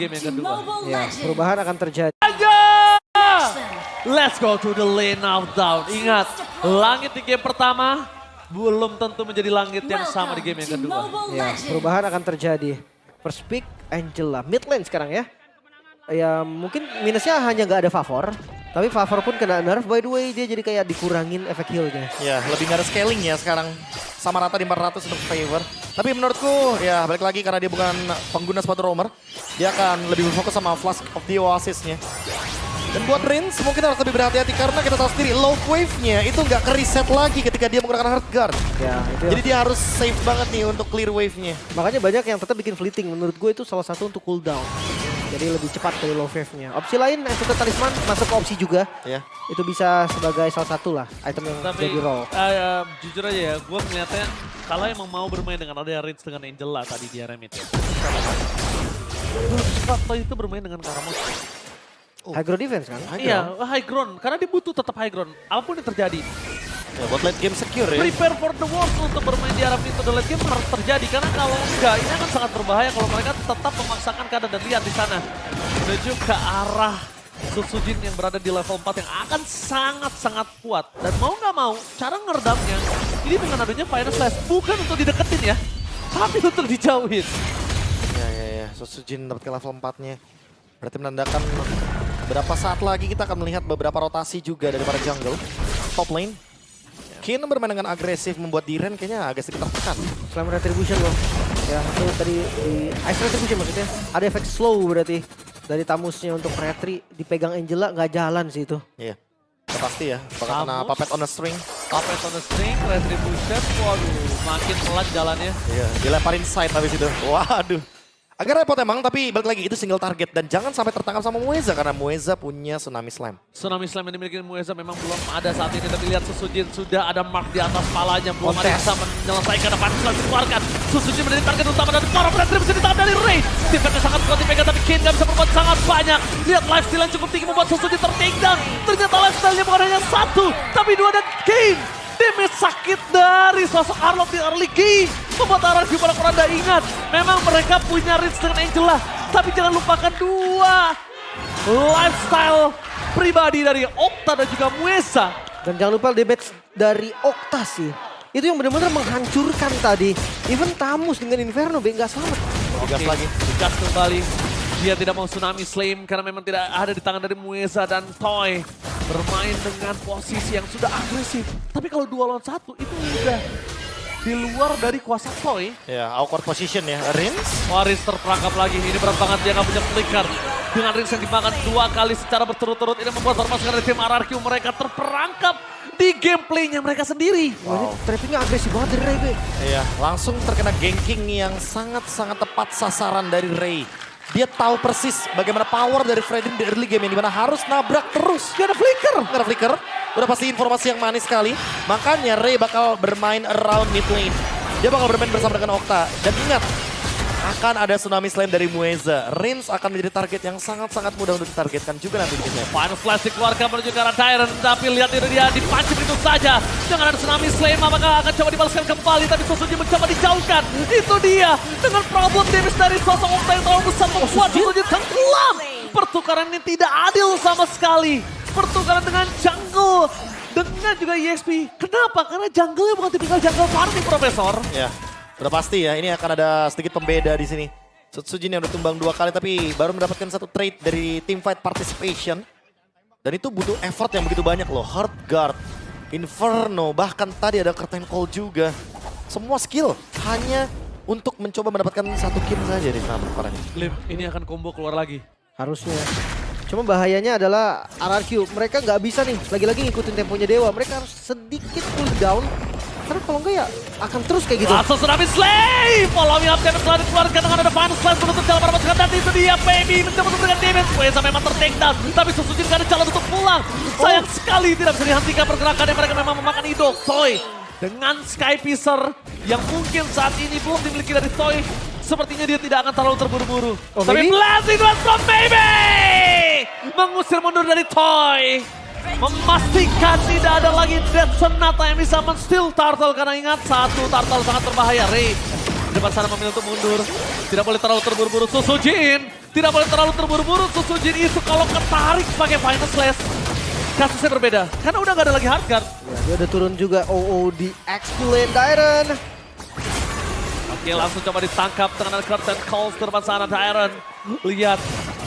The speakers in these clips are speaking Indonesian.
game yang kedua. Ya, perubahan akan terjadi. Aja! Let's go to the lane of down. Ingat, langit di game pertama belum tentu menjadi langit yang sama di game yang kedua. Ya, perubahan akan terjadi. First pick Angela, mid lane sekarang ya. Ya mungkin minusnya hanya nggak ada favor. Tapi favor pun kena nerf, by the way dia jadi kayak dikurangin efek healnya. Ya, lebih nggak ada scaling ya sekarang. Sama rata di 400 untuk favor. Tapi menurutku ya balik lagi karena dia bukan pengguna sepatu roamer. Dia akan lebih berfokus sama Flask of the Oasis-nya. Dan buat Rins mungkin harus lebih berhati-hati karena kita tahu sendiri low wave-nya itu nggak ke-reset lagi ketika dia menggunakan Heart Guard. Ya, itu Jadi dia harus safe banget nih untuk clear wave-nya. makanya banyak yang tetap bikin fleeting. Menurut gue itu salah satu untuk cooldown. Jadi lebih cepat dari low wave-nya. Opsi lain, Enchanted Talisman masuk ke opsi juga. Ya. Itu bisa sebagai salah satu lah item yang Tapi jadi roll. jujur aja ya, gue melihatnya kalau emang mau bermain dengan ada Rins dengan Angela tadi dia remit ya. Waktu itu bermain dengan Karamos. High ground defense kan? Iya, high ground. Karena dia butuh tetap high ground. Apapun yang terjadi. Ya, buat late game secure ya. Prepare for the worst untuk bermain di arah pintu the late game harus terjadi. Karena kalau enggak, ini akan sangat berbahaya kalau mereka tetap memaksakan keadaan dan lihat di sana. Menuju ke arah Susujin yang berada di level 4 yang akan sangat-sangat kuat. Dan mau nggak mau, cara ngeredamnya ini dengan adanya Final Slash. Bukan untuk dideketin ya, tapi untuk dijauhin. Ya. Susujin dapat ke level 4-nya. Berarti menandakan berapa saat lagi kita akan melihat beberapa rotasi juga dari para jungle. Top lane. Kin bermain dengan agresif membuat Diren kayaknya agak sedikit tertekan. Slam Retribution loh. Ya itu tadi di Ice Retribution maksudnya. Ada efek slow berarti. Dari Tamusnya untuk Retri dipegang Angela nggak jalan sih itu. Iya. Udah pasti ya. Bakal kena Tamus. puppet on a string. Puppet on the string, Retribution, waduh makin pelan jalannya. Iya. Dilemparin side habis itu. Waduh. Agak repot emang, tapi balik lagi itu single target. Dan jangan sampai tertangkap sama Mueza karena Mueza punya Tsunami Slam. Tsunami Slam yang dimiliki Mueza memang belum ada saat ini. Tapi lihat Susujin sudah ada mark di atas palanya. Belum ada yang bisa menyelesaikan apa yang sudah dikeluarkan. Susujin menjadi target utama dan para Retribution ditahan dari Ray. Defense sangat kuat dipegang tapi Kin gak bisa berbuat sangat banyak. Lihat lifesteal yang cukup tinggi membuat Susujin tertinggal. Ternyata lifesteal-nya bukan hanya satu, tapi dua dan Kin. Damage sakit dari sosok Arlong di early game. Membuat RRQ para Kuranda ingat. Memang mereka punya reach dengan Angela. Tapi jangan lupakan dua lifestyle pribadi dari Okta dan juga Mueza. Dan jangan lupa damage dari Okta sih. Itu yang benar-benar menghancurkan tadi. Even Tamus dengan Inferno nggak selamat. Digas lagi. Digas kembali. Dia tidak mau Tsunami Slam karena memang tidak ada di tangan dari Mueza dan Toy. Bermain dengan posisi yang sudah agresif. Tapi kalau 2 lawan 1 itu udah di luar dari kuasa Toy. Ya, awkward position ya. Rins. Waris terperangkap lagi. Ini berat banget dia nggak punya flicker. Dengan Rins yang dimakan 2 kali secara berturut-turut. Ini membuat permasalahan dari tim RRQ mereka terperangkap di gameplaynya mereka sendiri. Wah, ini trappingnya agresif banget dari Ray. Be. Iya, langsung terkena ganking yang sangat-sangat tepat sasaran dari Ray. Dia tahu persis bagaimana power dari Freddy di early game yang dimana harus nabrak terus. Gak ada flicker. Gak ada flicker. Udah pasti informasi yang manis sekali. Makanya Ray bakal bermain around mid lane. Dia bakal bermain bersama dengan Okta. Dan ingat, akan ada Tsunami Slam dari Mueza. Rins akan menjadi target yang sangat-sangat mudah untuk ditargetkan juga nanti di game. Final Flash dikeluarkan menuju ke arah Tyron. Tapi lihat ini dia dipancing itu saja. Jangan ada Tsunami Slam, apakah akan coba dibalaskan kembali. Tapi Susujin mencoba dijauhkan. Itu dia. Dengan problem damage dari sosok Okta yang terlalu besar membuat Susujin tenggelam. Pertukaran ini tidak adil sama sekali. Pertukaran dengan jungle. Dengan juga EXP. Kenapa? Karena jungle-nya bukan tipikal jungle party, Profesor. Ya, udah pasti ya. Ini akan ada sedikit pembeda di sini. Susujin yang udah tumbang 2 kali tapi baru mendapatkan 1 trade dari teamfight participation. Dan itu butuh effort yang begitu banyak loh. Heart Guard, Inferno, bahkan tadi ada Curtain Call juga. Semua skill hanya untuk mencoba mendapatkan 1 kill saja di sana pertukarannya. Lim, ini akan combo keluar lagi. Harusnya. Cuma bahayanya adalah RRQ. Mereka nggak bisa nih lagi-lagi ngikutin temponya Dewa. Mereka harus sedikit cooldown. Karena kalau enggak ya akan terus kayak gitu. Langsung Tsunami Slam! Following up damage telah dikeluarkan dengan ada Final Slam menutup jalan para pasukan. Dan itu dia Baby mencoba untuk memberikan damage. Mueza memang ter-take down. Tapi Susujin gak ada jalan untuk pulang. Sayang sekali tidak bisa dihentikan pergerakan yang mereka memang memakan idol. Toy dengan Sky Piercer yang mungkin saat ini belum dimiliki dari Toy. Sepertinya dia tidak akan terlalu terburu-buru. Oh, tapi Baby? Blazing One from Baby! Mengusir mundur dari Toy. Memastikan tidak ada lagi Death Sonata yang bisa men-steal Turtle. Karena ingat, satu Turtle sangat berbahaya. Ray depan sana memilih untuk mundur. Tidak boleh terlalu terburu-buru. Susujin Tidak boleh terlalu terburu-buru. Susujin itu kalau ketarik pakai Final Slash, kasusnya berbeda. Karena udah gak ada lagi hard guard. Ya, dia udah turun juga OOD XP lane Dairon. Oke, langsung coba ditangkap dengan curtain calls ke depan sana Dairon. Lihat,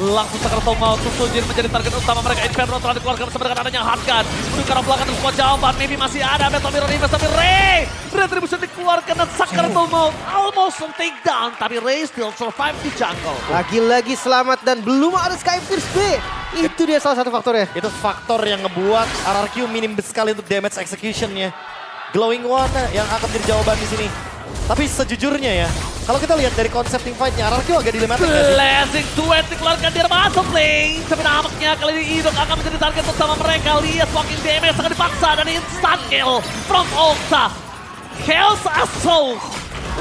langsung sekarang mau Susujin menjadi target utama mereka. Inferno telah dikeluarkan bersama dengan adanya hard guard. Menuju ke arah belakang dan squad jawaban. Maybe masih ada Metal Mirror Invest, tapi Ray Retribution dikeluarkan dan Sacramental Mode almost on takedown. Tapi Ray still survive di jungle. Lagi-lagi selamat dan belum ada Sky Pierce B. Itu dia salah satu faktornya. Itu faktor yang ngebuat RRQ minim sekali untuk damage execution-nya. Glowing One yang akan menjadi jawaban di sini. Tapi sejujurnya ya, kalau kita lihat dari konsep team fight-nya, RRQ agak dilematik nggak sih? Blazing Duet dikeluarkan dia masuk lane. Tapi nampaknya kali ini Idok akan menjadi target utama mereka. Lihat walking damage sangat dipaksa dan instant kill from Okta. Chaos Assault.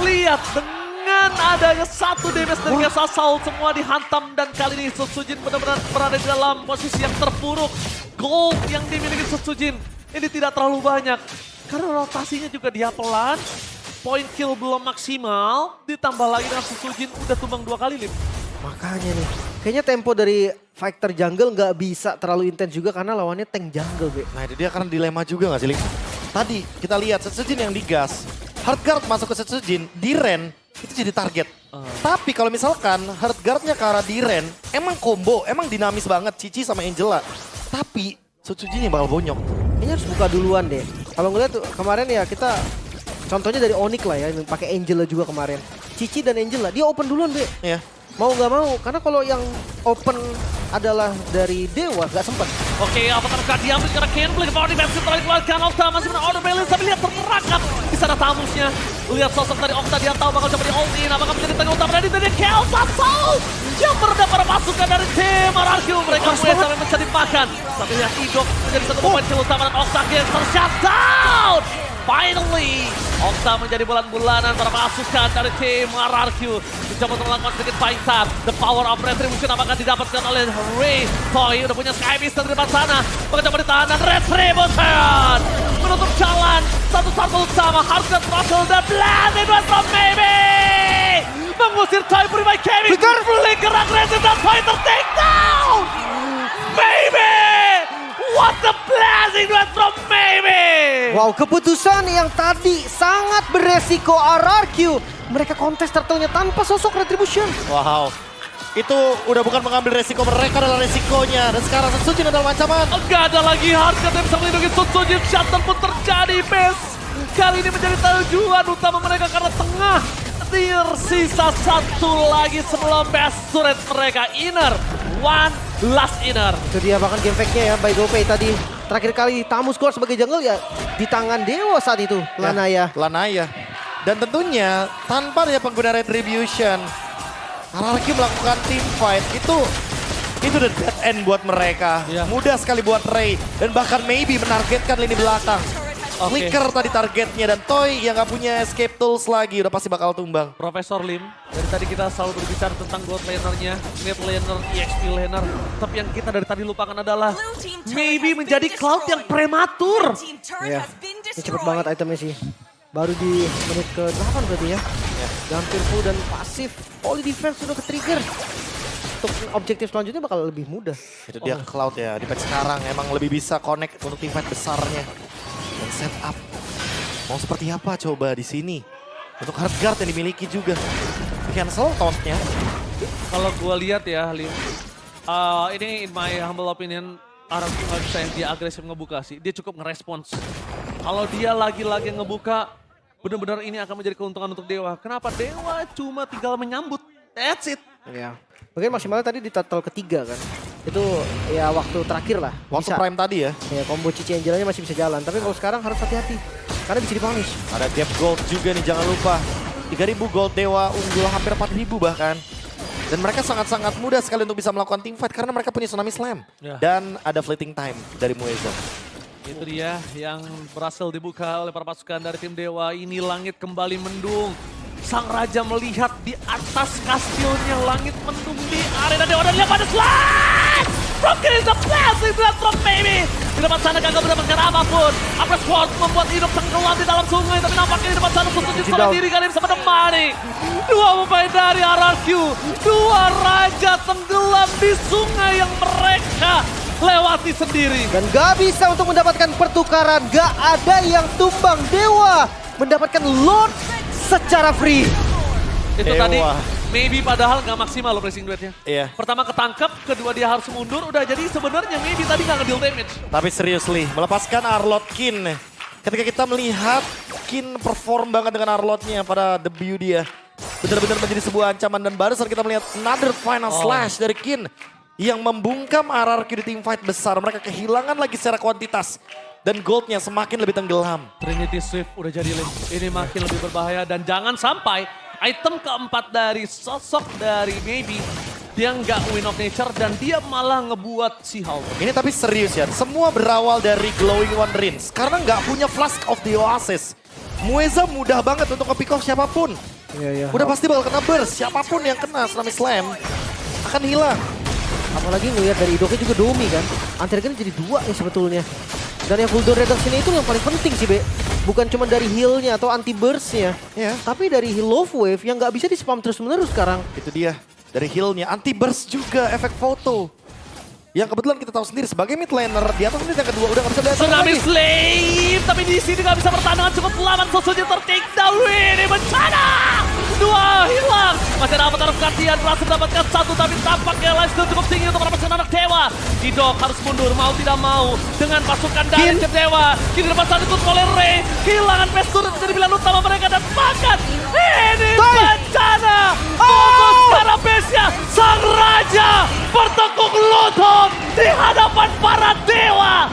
Lihat dengan adanya satu damage dari Chaos Assault, semua dihantam dan kali ini Susujin benar-benar berada di dalam posisi yang terpuruk. Gold yang dimiliki Susujin ini tidak terlalu banyak karena rotasinya juga dia pelan. Point kill belum maksimal, ditambah lagi dengan Susujin udah tumbang 2 kali, Lim. Makanya nih, kayaknya tempo dari fighter jungle nggak bisa terlalu intens juga karena lawannya tank jungle, Be. Nah itu dia karena dilema juga gak sih, Ling? Tadi kita lihat Setsujin yang digas, Hardguard masuk ke Setsujin, Diren itu jadi target. Tapi kalau misalkan Hardguardnya ke arah Diren, emang combo, emang dinamis banget Cici sama Angela. Tapi Setsujin yang bakal bonyok. Kayaknya harus buka duluan deh. Kalau ngeliat tuh kemarin ya kita, contohnya dari Onyx lah ya, yang pakai Angela juga kemarin. Cici dan Angela, dia open duluan, Be. Iya. Mau nggak mau, karena kalau yang open adalah dari Dewa, nggak sempet. Oke, apakah akan diambil karena Kenblade ke bawah defensive telah dikeluarkan. Okta masih menahan order balance, tapi lihat terperangkap di sana tamusnya. Lihat sosok dari Okta, dia tahu bakal coba di all in, apakah menjadi tanggung utama dari Chaos Assault yang meredam para pasukan dari tim RRQ. Mereka mulai sampai mencari makan. Tapi lihat Idok menjadi satu pemain kill utama dan Okta yang tershutdown. Finally, Okta menjadi bulan-bulanan para pasukan dari tim RRQ. Mencoba untuk melakukan sedikit fight up. The power of Retribution apakah didapatkan oleh Ray. Toy udah punya Sky Beast dari depan sana. Mencoba ditahan dan Retribution menutup jalan. Satu satu utama. Hardcore Throttle dan Blazing Duet from Maybe. Mengusir Toy puri by Kevin. Flicker agresif dan Toy takedown. Maybe. What the Blazing Duet from Maybe. Wow, keputusan yang tadi sangat beresiko RRQ. Mereka kontes turtle-nya tanpa sosok Retribution. Wow. Itu udah bukan mengambil resiko, mereka adalah resikonya. Dan sekarang Setsujin adalah ancaman. Enggak ada lagi hardcore yang bisa melindungi Susujin. Shuttle pun terjadi, base. Kali ini menjadi tujuan utama mereka karena tengah. Tersisa satu lagi sebelum best turret mereka. Inner. One last inner. Itu dia bahkan game fake-nya ya, by GoPay tadi. Terakhir kali Tamu score sebagai jungle ya di tangan Dewa saat itu, Lanaya. Lanaya. Dan tentunya tanpa dia pengguna Retribution, RRQ melakukan team fight itu udah dead end buat mereka. Yeah. Mudah sekali buat Ray dan bahkan maybe menargetkan lini belakang. Flicker tadi targetnya dan Toy yang gak punya escape tools lagi udah pasti bakal tumbang. Profesor Lim, dari tadi kita selalu berbicara tentang gold laner-nya, mid laner, EXP laner. Tapi yang kita dari tadi lupakan adalah maybe menjadi Cloud yang prematur. Ya, ini cepet banget itemnya sih. Baru di menit ke-8 berarti ya. Hampir full dan pasif. Holy defense sudah ke-trigger. Untuk objektif selanjutnya bakal lebih mudah. Itu dia Cloud ya, di patch sekarang emang lebih bisa connect untuk team fight besarnya. Dan setup, mau seperti apa coba di sini? Untuk Hardguard yang dimiliki juga. Cancel tauntnya. Kalau gue lihat ya, Lim, ini in my humble opinion, RRQ nggak bisa yang dia agresif ngebuka sih. Dia cukup ngerespons. Kalau dia lagi-lagi ngebuka, benar-benar ini akan menjadi keuntungan untuk Dewa. Kenapa? Dewa cuma tinggal menyambut. That's it. Ya. Mungkin maksimalnya tadi di turtle ketiga kan. Itu ya waktu terakhir lah. Waktu Bisa. prime tadi ya. Ya combo Cici Angelanya masih bisa jalan. Tapi kalau sekarang harus hati-hati. Karena bisa dipunish. Ada gap gold juga nih, jangan lupa. 3.000 gold Dewa, unggul hampir 4.000 bahkan. Dan mereka sangat-sangat mudah sekali untuk bisa melakukan team fight karena mereka punya Tsunami Slam. Ya. Dan ada fleeting time dari Mueza. Itu dia yang berhasil dibuka oleh para pasukan dari tim Dewa. Ini langit kembali mendung. Sang Raja melihat di atas kastilnya langit mendung di arena Dewa. Dan lihat pada slash! Broken is the blessing from Maybe. Di depan sana gagal mendapatkan apapun. Apres Sword membuat hidup tenggelam di dalam sungai. Tapi nampaknya di depan sana Susujin sudah diri kali ini sama Demani. Dua pemain dari RRQ. Dua raja tenggelam di sungai yang mereka lewati sendiri. Dan gak bisa untuk mendapatkan pertukaran. Gak ada yang tumbang. Dewa mendapatkan Lord secara free. Itu Dewa. tadi maybe padahal nggak maksimal loh pressing duetnya. Iya. Pertama ketangkep, kedua dia harus mundur. Udah jadi sebenarnya maybe tadi nggak ngedeal damage. Tapi seriously, melepaskan Arlott Kin. Ketika kita melihat Kin perform banget dengan Arlottnya pada debut dia. Benar-benar menjadi sebuah ancaman dan barusan kita melihat another final slash dari Kin. Yang membungkam RRQ di team fight besar. Mereka kehilangan lagi secara kuantitas. Dan goldnya semakin lebih tenggelam. Trinity Swift udah jadi lane. Ini makin lebih berbahaya dan jangan sampai item keempat dari sosok dari Maybe dia nggak win of nature dan dia malah ngebuat si Hulk. Ini tapi serius ya, semua berawal dari Glowing One Rinse. Karena nggak punya Flask of the Oasis. Mueza mudah banget untuk nge-pick off siapapun. Iya. Udah pasti bakal kena burst, siapapun yang kena Tsunami Slam akan hilang. Apalagi ngelihat dari Idoknya juga Domi kan. Anti-Regen jadi dua nih sebetulnya. Dan yang full door reduction itu yang paling penting sih, Be. Bukan cuma dari heal-nya atau anti-burst-nya. Ya. Tapi dari heal love wave yang nggak bisa di-spam terus-menerus sekarang. Itu dia, dari heal-nya, anti-burst juga, efek foto. Yang kebetulan kita tahu sendiri sebagai mid laner, di atas menit yang kedua udah nggak bisa belajar Tsunami lagi. Slave, tapi di sini nggak bisa bertahan dengan cukup lama. Susujin ter-take down, ini bencana. Dua hilang, masih dapat taraf gantian, berhasil mendapatkan satu, tapi tampaknya lifesteal cukup tinggi untuk mendapatkan anak Dewa. Idok harus mundur, mau tidak mau, dengan pasukan dari tim Dewa. Kini depan saat itu oleh Ray, kehilangan pestur menjadi pilihan utama mereka dan bahkan ini bencana. Fokus para base-nya, sang raja bertekuk lutut di hadapan para dewa.